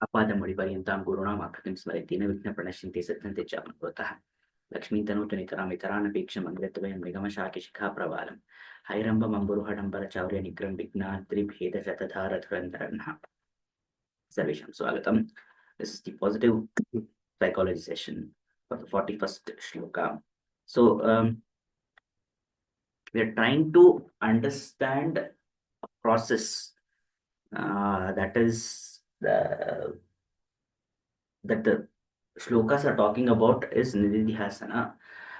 अपादमणिपर्यन्तां गुरूणामाकृतिं स्मरति न विघ्नप्रणश्यन्ति सिद्धन्ति च भवतः लक्ष्मीतनूतनितरामितरानपेक्षमङ्गत्वयं निगमशाकिशिखाप्रवालं हैरम्बमम्बुरुहडम्बरचौर्यनिग्रं विघ्नाद्रिभेदशतधारधुरन्धरन्ः सर्वेषां स्वागतम्. This is the positive psychology session for the 41st shloka. So we are trying to understand a process that the shlokas are talking about is nididhyasana.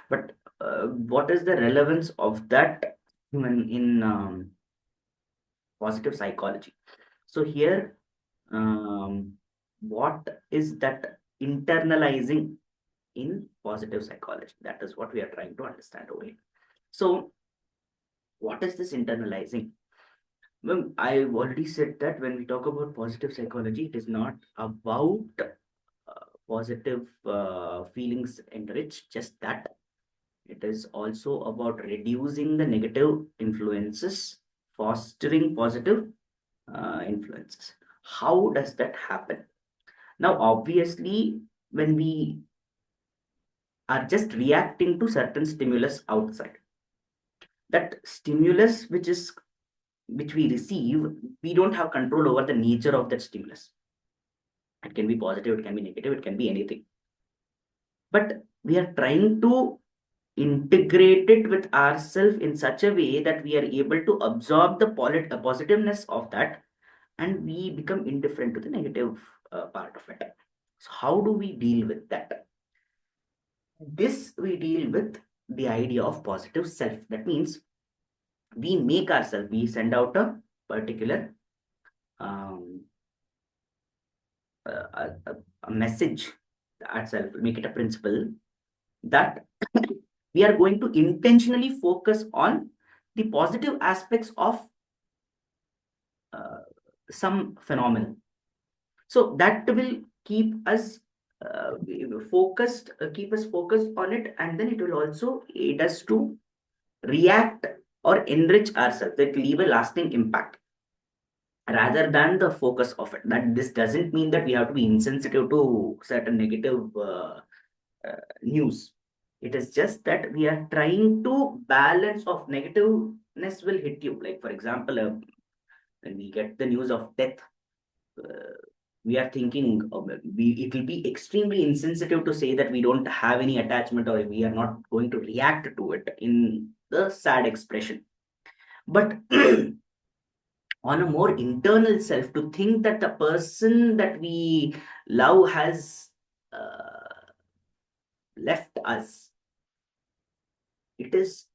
But what is the relevance of that in positive psychology? So here, what is that internalizing in positive psychology? That is what we are trying to understand over here. So what is this internalizing? Well, I've already said that when we talk about positive psychology, it is not about positive feelings enrich, just that. It is also about reducing the negative influences, fostering positive influences. How does that happen? Now, obviously, when we are just reacting to certain stimulus outside, that stimulus which we receive, we don't have control over the nature of that stimulus. It can be positive, it can be negative, it can be anything. But we are trying to integrate it with ourselves in such a way that we are able to absorb the positiveness of that, and we become indifferent to the negative part of it. So how do we deal with that? This we deal with the idea of positive self. That means we make ourselves, we send out a particular um, a message ourselves, make it a principle that we are going to intentionally focus on the positive aspects of some phenomenon. So that will keep us focused, keep us focused on it, and then it will also aid us to react or enrich ourselves, that leave a lasting impact rather than the focus of it. That this doesn't mean that we have to be insensitive to certain negative news. It is just that we are trying to balance of negativeness will hit you. Like for example, when we get the news of death, we are thinking it will be extremely insensitive to say that we don't have any attachment or we are not going to react to it in the sad expression. But on a more internal self, to think that the person that we love has left us, it is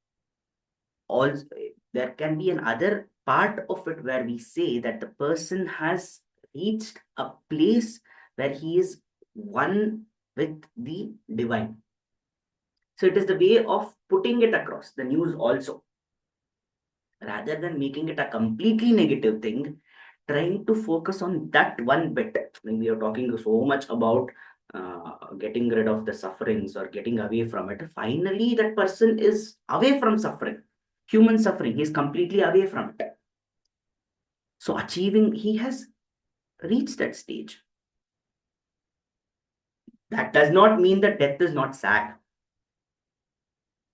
also, there can be another part of it where we say that the person has reached a place where he is one with the divine. So it is the way of putting it across the news also, rather than making it a completely negative thing, trying to focus on that one bit. When we are talking so much about getting rid of the sufferings or getting away from it, finally that person is away from suffering, human suffering. He is completely away from it. So achieving, he has reached that stage. That does not mean that death is not sad.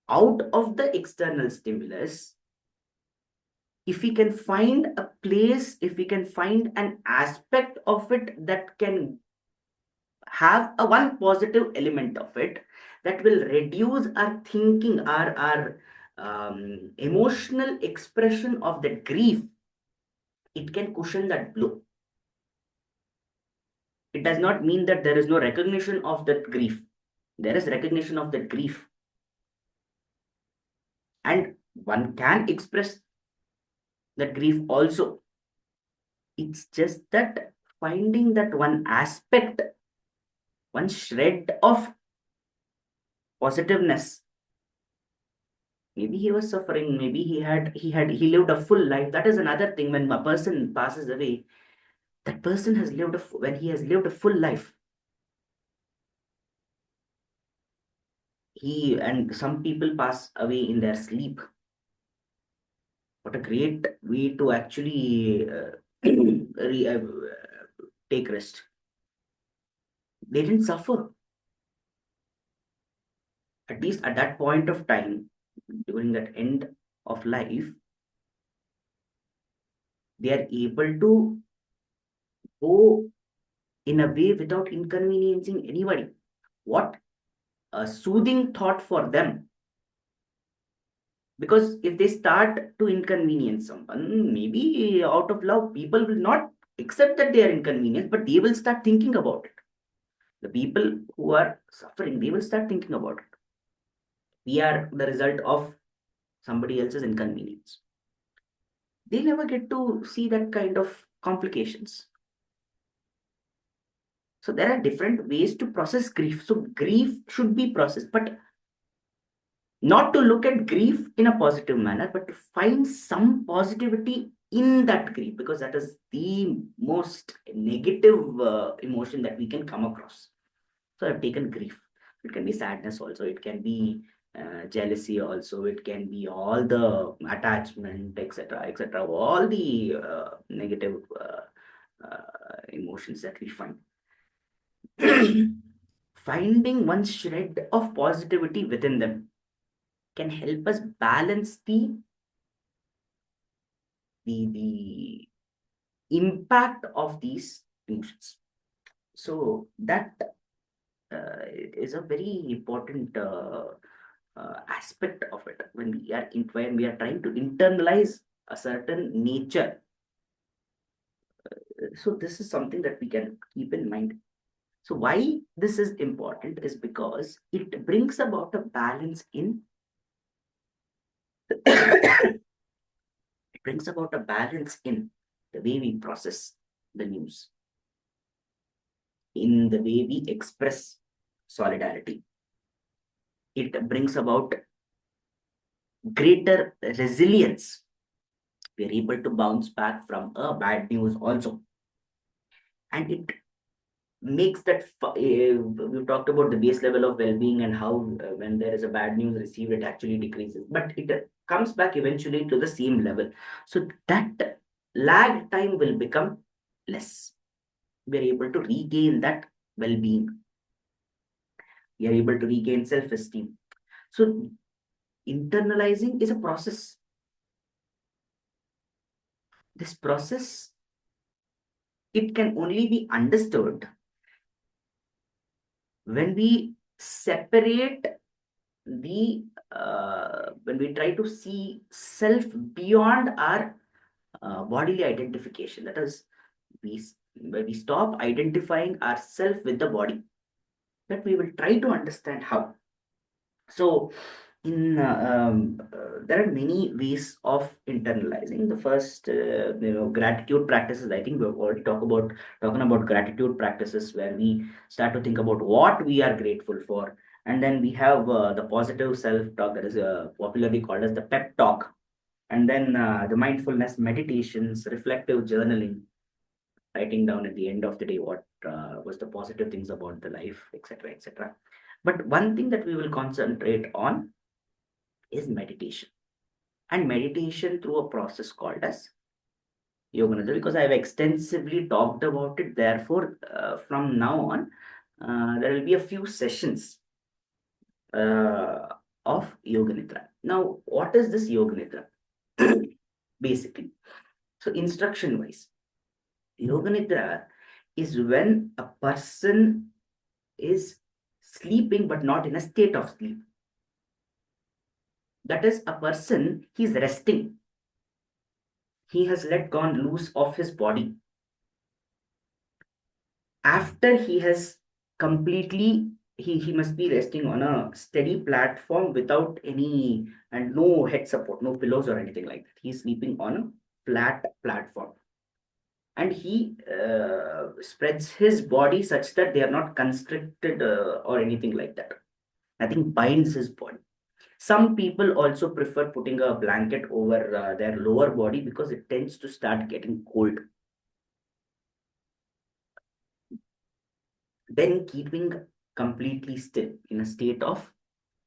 Out of the external stimulus, if we can find a place, if we can find an aspect of it that can have a one positive element of it, that will reduce our thinking, our emotional expression of that grief, it can cushion that blow. It does not mean that there is no recognition of that grief. There is recognition of that grief, and one can express that grief also. It's just that finding that one aspect, one shred of positiveness. Maybe he was suffering, maybe he lived a full life. That is another thing. When a person passes away, that person has lived when he has lived a full life, and some people pass away in their sleep. What a great way to actually take rest. They didn't suffer. At least at that point of time, during that end of life, they are able to go in a way without inconveniencing anybody. What a soothing thought for them. Because if they start to inconvenience someone, maybe out of love, people will not accept that they are inconvenienced, but they will start thinking about it. The people who are suffering, they will start thinking about it. We are the result of somebody else's inconvenience. They never get to see that kind of complications. So there are different ways to process grief. So grief should be processed, but not to look at grief in a positive manner, but to find some positivity in that grief, because that is the most negative emotion that we can come across. So I've taken grief. It can be sadness also. It can be jealousy also. It can be all the attachment, etc., etc. All the negative emotions that we find. Finding one shred of positivity within them can help us balance the impact of these emotions. So that is a very important aspect of it when we are trying to internalize a certain nature. So this is something that we can keep in mind. So why this is important is because it brings about a balance in it brings about a balance in the way we process the news, in the way we express solidarity. It brings about greater resilience. We are able to bounce back from a bad news also. And it makes that, we've talked about the base level of well-being and how when there is a bad news received, it actually decreases. But it comes back eventually to the same level. So that lag time will become less. We are able to regain that well-being. We are able to regain self-esteem. So internalizing is a process. This process, it can only be understood when we separate when we try to see self beyond our bodily identification. That is, when we stop identifying ourself with the body, that we will try to understand how. So there are many ways of internalizing. The first, gratitude practices. I think we've already talking about gratitude practices, where we start to think about what we are grateful for, and then we have the positive self-talk, that is popularly called as the pep talk, and then the mindfulness meditations, reflective journaling, writing down at the end of the day what was the positive things about the life, etc., etc. But one thing that we will concentrate on is meditation, and meditation through a process called as yoga nidra, because I have extensively talked about it. Therefore, from now on, there will be a few sessions uh, of yoga nidra. Now, what is this yoga nidra? Basically, so instruction wise, yoga nidra is when a person is sleeping but not in a state of sleep. That is, a person, he is resting, he has let gone loose of his body after he has completely, he must be resting on a steady platform without any, and no head support, no pillows or anything like that. He's sleeping on a flat platform, and he spreads his body such that they are not constricted or anything like that. Nothing binds his body. Some people also prefer putting a blanket over their lower body because it tends to start getting cold. Then keeping completely still in a state of,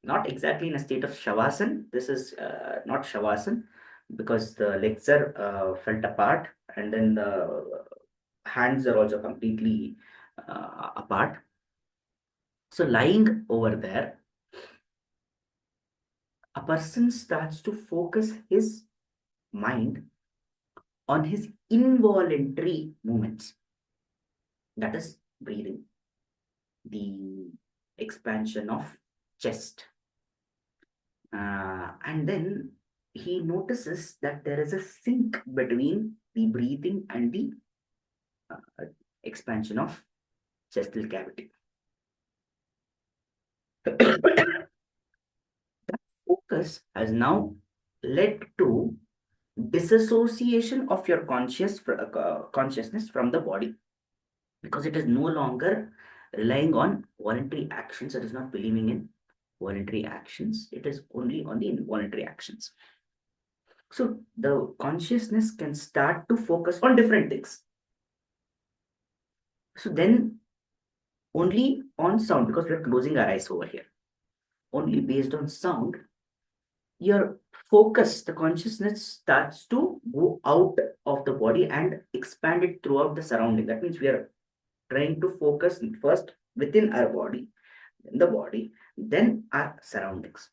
not exactly in a state of shavasana. This is not shavasana, because the legs are felt apart, and then the hands are also completely apart. So lying over there, a person starts to focus his mind on his involuntary movements. That is breathing, the expansion of chest. And then he notices that there is a sync between the breathing and the uh, expansion of chestal cavity. That focus has now led to disassociation of your consciousness from the body, because it is no longer relying on voluntary actions. It is not believing in voluntary actions. It is only on the involuntary actions. So the consciousness can start to focus on different things. So then only on sound, because we are closing our eyes over here, only based on sound, your focus, the consciousness starts to go out of the body and expand it throughout the surrounding. That means we are trying to focus first within our body, then the body, then our surroundings.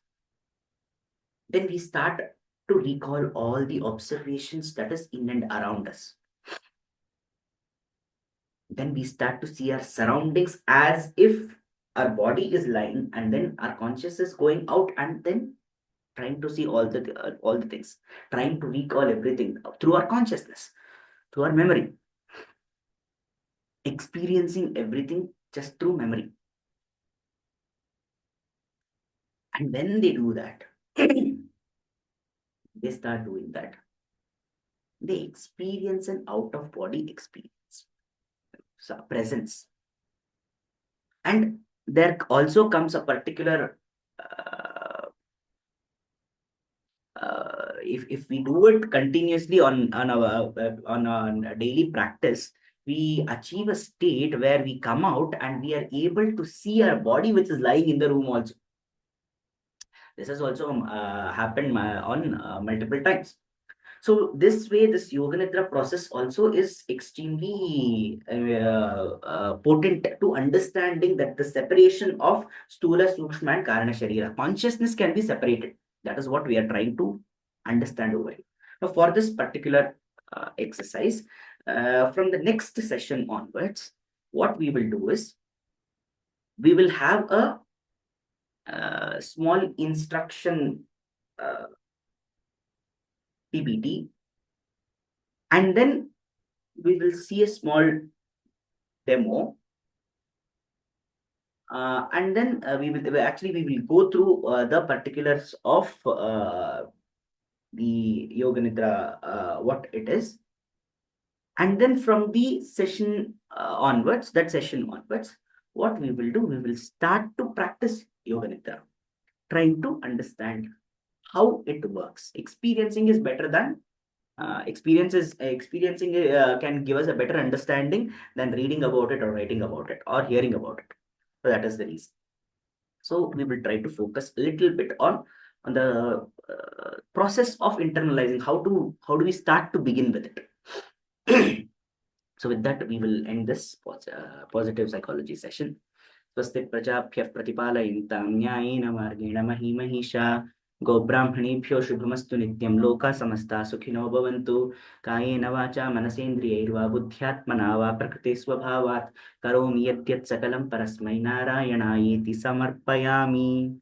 Then we start to recall all the observations that is in and around us. Then we start to see our surroundings as if our body is lying, and then our consciousness going out and then trying to see all the things, trying to recall everything through our consciousness, through our memory, experiencing everything just through memory. And when they do that, they start doing that, they experience an out of body experience, so presence. And there also comes a particular if we do it continuously on a daily practice, we achieve a state where we come out and we are able to see our body which is lying in the room also. This has also happened on multiple times. So this way, this yoga nidra process also is extremely potent to understanding that the separation of stula, sukshma, and karana sharira. Consciousness can be separated. That is what we are trying to understand over here. Now, for this particular exercise, from the next session onwards, what we will do is we will have a small instruction uh, PPT, and then we will see a small demo, and then we will go through the particulars of the yoga nidra, what it is, and then from the session onwards, that session onwards, what we will do, we will start to practice yoga nidra, trying to understand how it works. Experiencing is better than experiencing can give us a better understanding than reading about it or writing about it or hearing about it. So that is the reason. So we will try to focus a little bit on the process of internalizing. How do we start to begin with it? So with that, we will end this positive psychology session. स्वस्ति प्रजाभ्यः प्रतिपालयन्तां न्यायेन मार्गेण महीमहीषा गोब्राह्मणेभ्यो शुभमस्तु नित्यं लोकाः समस्ताः सुखिनो भवन्तु कायेन वाचा मनसेन्द्रियैर्वा बुद्ध्यात्मना वा प्रकृतिस्वभावात् करोमि यद्यत् सकलं परस्मै नारायणायेति समर्पयामि.